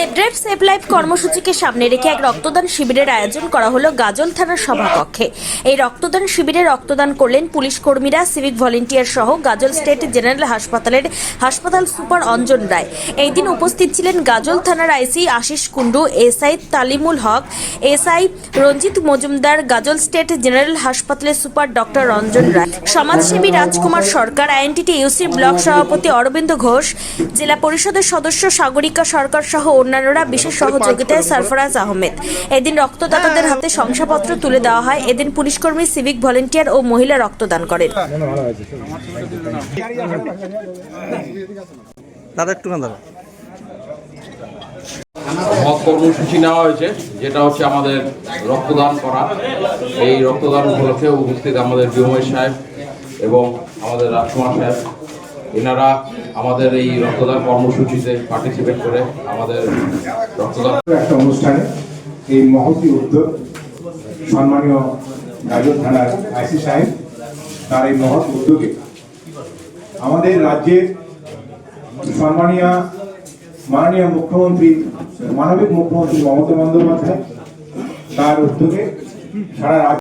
Save drive save life কর্মসূচিকে সামনে রেখে এক রক্তদান শিবিরের আয়োজন করা হলো গাজল থানার সভাকক্ষে। এই রক্তদান শিবিরে রক্তদান করলেন পুলিশ কর্মীরা, সিভিক ভলেন্টিয়ার সহ গাজল স্টেট জেনারেল হাসপাতালের হাসপাতাল সুপার অঞ্জন রায়। এই দিন উপস্থিত ছিলেন গাজল থানার আইসি আশিস কুন্ডু, এসআই তালিমুল হক, এসআই রঞ্জিত মজুমদার, গাজল স্টেট জেনারেল হাসপাতালের সুপার ডক্টর রঞ্জন রায়, সমাজসেবী রাজকুমার সরকার, আইএনটিটি ইউসি ব্লক সভাপতি অরবিন্দ ঘোষ, জেলা পরিষদের সদস্য সাগরিকা সরকার সহ অন্যান্যরা বিশেষ সহযোগিতায় সরফরাজ আহমেদ। এদিন রক্তদাতাদের হাতে শংসাপত্র তুলে দেওয়া হয়। এদিন পুলিশকর্মী, সিভিক ভলেন্টিয়ার ও মহিলা রক্তদান করেন। মহৎ কর্মসূচি নেওয়া হয়েছে, যেটা হচ্ছে আমাদের রক্তদান করা। এই রক্তদান উপলক্ষে উপস্থিত আমাদের বিময় সাহেব এবং আমাদের রাজকুমার সাহেব, এনারা আমাদের এই রক্তদান কর্মসূচিতে পার্টিসিপেট করে আমাদের রক্তদান একটা অনুষ্ঠানে এই মহতি উদ্যোগ সম্মানীয় গাজল থানার আইসি সাহেব তার এই মহৎ উদ্যোগে আমাদের রাজ্যের মাননীয় মুখ্যমন্ত্রী, মানবিক মুখ্যমন্ত্রী মমতা বন্দ্যোপাধ্যায় তার উদ্যোগে সারা